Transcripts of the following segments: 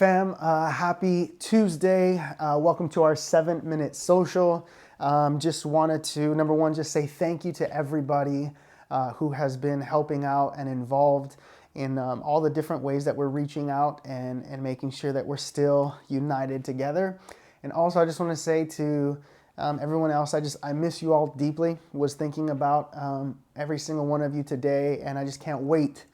fam. Happy Tuesday. Welcome to our 7-minute social. Just wanted to, number one, just say thank you to everybody who has been helping out and involved in all the different ways that we're reaching out and making sure that we're still united together. And also, I just want to say to everyone else, I miss you all deeply. Was thinking about every single one of you today, and I just can't wait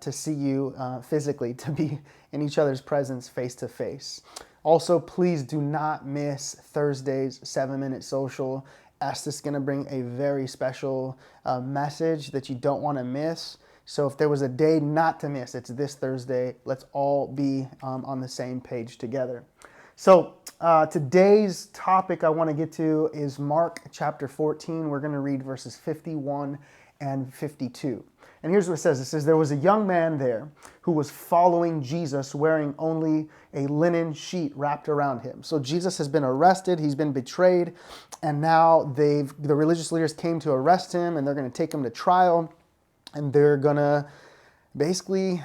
to see you physically, to be in each other's presence face to face. Also, please do not miss Thursday's 7-minute social. Estes is going to bring a very special message that you don't want to miss. So if there was a day not to miss, it's this Thursday. Let's all be on the same page together. So today's topic I want to get to is Mark chapter 14. We're going to read verses 51 and 52. And here's what it says. It says, there was a young man there who was following Jesus wearing only a linen sheet wrapped around him. So Jesus has been arrested. He's been betrayed. And now the religious leaders came to arrest him, and they're going to take him to trial. And they're going to basically,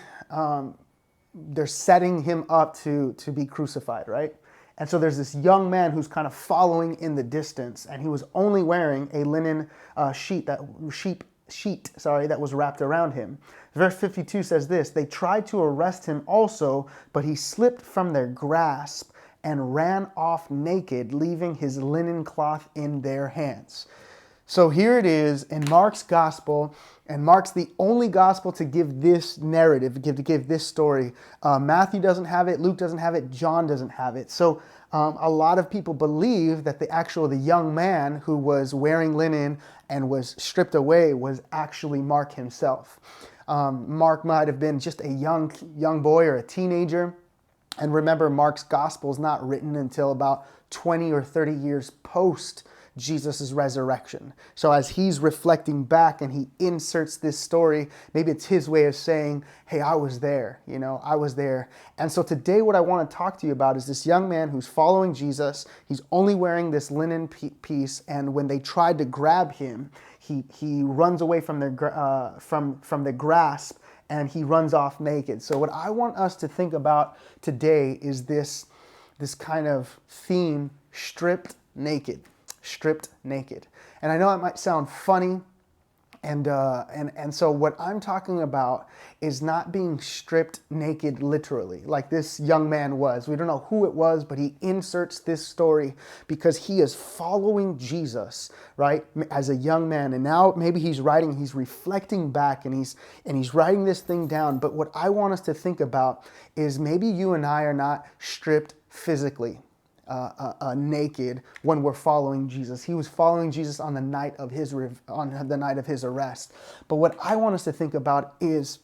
they're setting him up to be crucified, right? And so there's this young man who's kind of following in the distance, and he was only wearing a linen sheet that was wrapped around him. Verse 52 says this: they tried to arrest him also, but he slipped from their grasp and ran off naked, leaving his linen cloth in their hands. So here it is in Mark's gospel, and Mark's the only gospel to give this narrative, to give this story. Matthew doesn't have it, Luke doesn't have it, John doesn't have it. So a lot of people believe that the young man who was wearing linen and was stripped away was actually Mark himself. Mark might have been just a young boy or a teenager. And remember, Mark's gospel is not written until about 20 or 30 years post Jesus' resurrection. So as he's reflecting back and he inserts this story, maybe it's his way of saying, hey, I was there, I was there. And so today what I want to talk to you about is this young man who's following Jesus. He's only wearing this linen piece, and when they tried to grab him, he runs away from the grasp, and he runs off naked. So what I want us to think about today is this kind of theme, stripped naked. Stripped naked. And I know it might sound funny, and so what I'm talking about is not being stripped naked literally, like this young man was. We don't know who it was, but he inserts this story because he is following Jesus, right, as a young man. And now maybe he's reflecting back, and he's writing this thing down. But what I want us to think about is maybe you and I are not stripped physically. Naked when we're following Jesus. He was following Jesus on the night of his arrest. But what I want us to think about is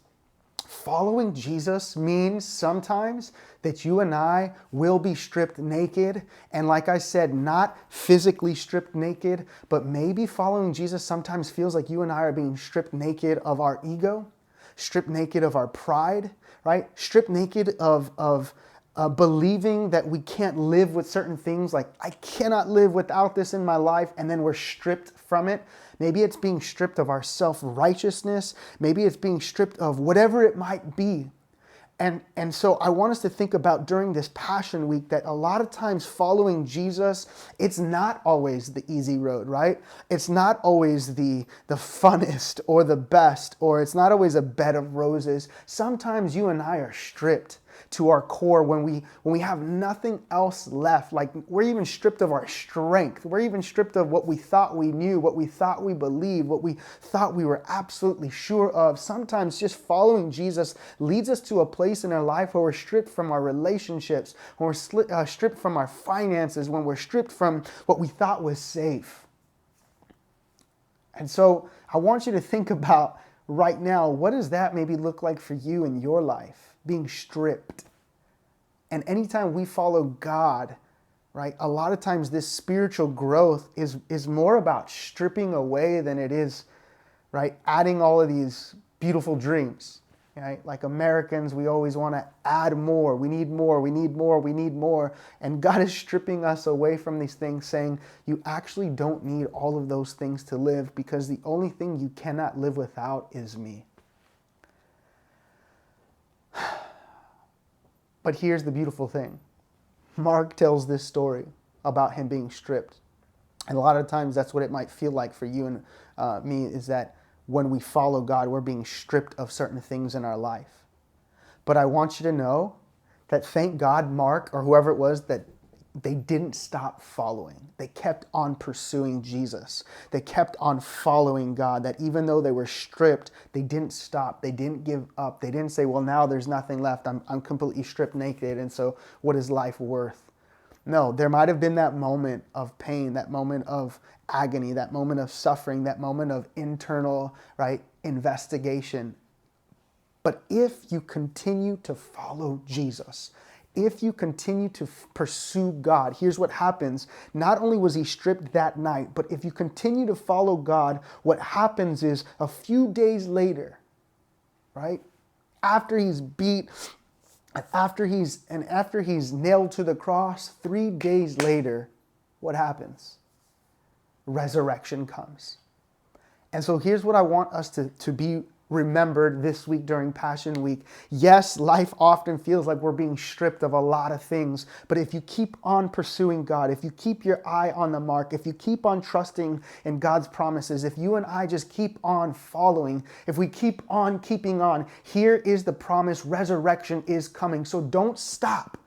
following Jesus means sometimes that you and I will be stripped naked. And like I said, not physically stripped naked, but maybe following Jesus sometimes feels like you and I are being stripped naked of our ego, stripped naked of our pride, right? Stripped naked of believing that we can't live with certain things, like I cannot live without this in my life, and then we're stripped from it. Maybe it's being stripped of our self-righteousness. Maybe it's being stripped of whatever it might be. And so I want us to think about during this Passion Week that a lot of times following Jesus, it's not always the easy road, right? It's not always the funnest or the best, or it's not always a bed of roses. Sometimes you and I are stripped to our core when we have nothing else left. Like we're even stripped of our strength. We're even stripped of what we thought we knew, what we thought we believed, what we thought we were absolutely sure of. Sometimes just following Jesus leads us to a place in our life where we're stripped from our relationships, when we're stripped from our finances, when we're stripped from what we thought was safe. And so I want you to think about right now, what does that maybe look like for you in your life? Being stripped. And anytime we follow God, right, a lot of times this spiritual growth is more about stripping away than it is, right, adding all of these beautiful dreams. Right? Like Americans, we always want to add more. We need more, we need more, we need more. And God is stripping us away from these things, saying you actually don't need all of those things to live, because the only thing you cannot live without is me. But here's the beautiful thing. Mark tells this story about him being stripped. And a lot of times that's what it might feel like for you and me, is that when we follow God, we're being stripped of certain things in our life. But I want you to know that thank God, Mark, or whoever it was, that they didn't stop following. They kept on pursuing Jesus. They kept on following God, that even though they were stripped, they didn't stop. They didn't give up. They didn't say, well, now there's nothing left. I'm completely stripped naked, and so what is life worth? No, there might have been that moment of pain, that moment of agony, that moment of suffering, that moment of internal, right, investigation. But if you continue to follow Jesus, if you continue to pursue God, here's what happens. Not only was he stripped that night, but if you continue to follow God, what happens is a few days later, right, after he's beat, after he's nailed to the cross, 3 days later, what happens? Resurrection comes. And so here's what I want us to be remembered this week during Passion Week. Yes, life often feels like we're being stripped of a lot of things, but if you keep on pursuing God, if you keep your eye on the mark, if you keep on trusting in God's promises, if you and I just keep on following, if we keep on keeping on, here is the promise: resurrection is coming. So don't stop.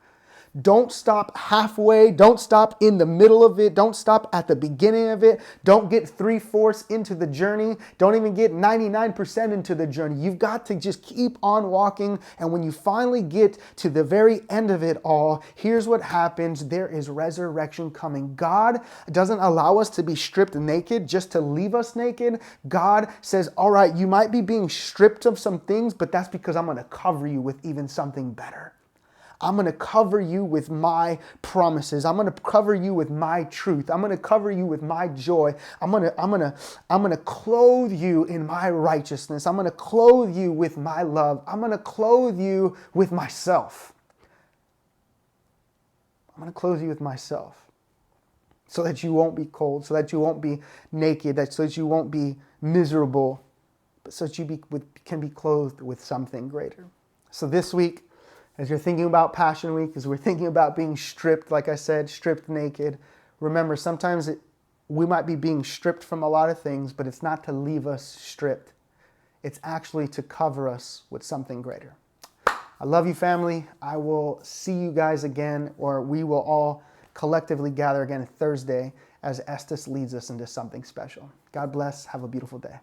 Don't stop halfway. Don't stop in the middle of it. Don't stop at the beginning of it. Don't get 3/4 into the journey. Don't even get 99% into the journey. You've got to just keep on walking. And when you finally get to the very end of it all, here's what happens. There is resurrection coming. God doesn't allow us to be stripped naked just to leave us naked. God says, all right, you might be being stripped of some things, but that's because I'm going to cover you with even something better. I'm going to cover you with my promises. I'm going to cover you with my truth. I'm going to cover you with my joy. I'm going to clothe you in my righteousness. I'm going to clothe you with my love. I'm going to clothe you with myself. I'm going to clothe you with myself so that you won't be cold, so that you won't be naked, so that you won't be miserable, but so that you can be clothed with something greater. So this week, as you're thinking about Passion Week, as we're thinking about being stripped, like I said, stripped naked, remember, sometimes we might be being stripped from a lot of things, but it's not to leave us stripped. It's actually to cover us with something greater. I love you, family. I will see you guys again, or we will all collectively gather again Thursday as Estes leads us into something special. God bless. Have a beautiful day.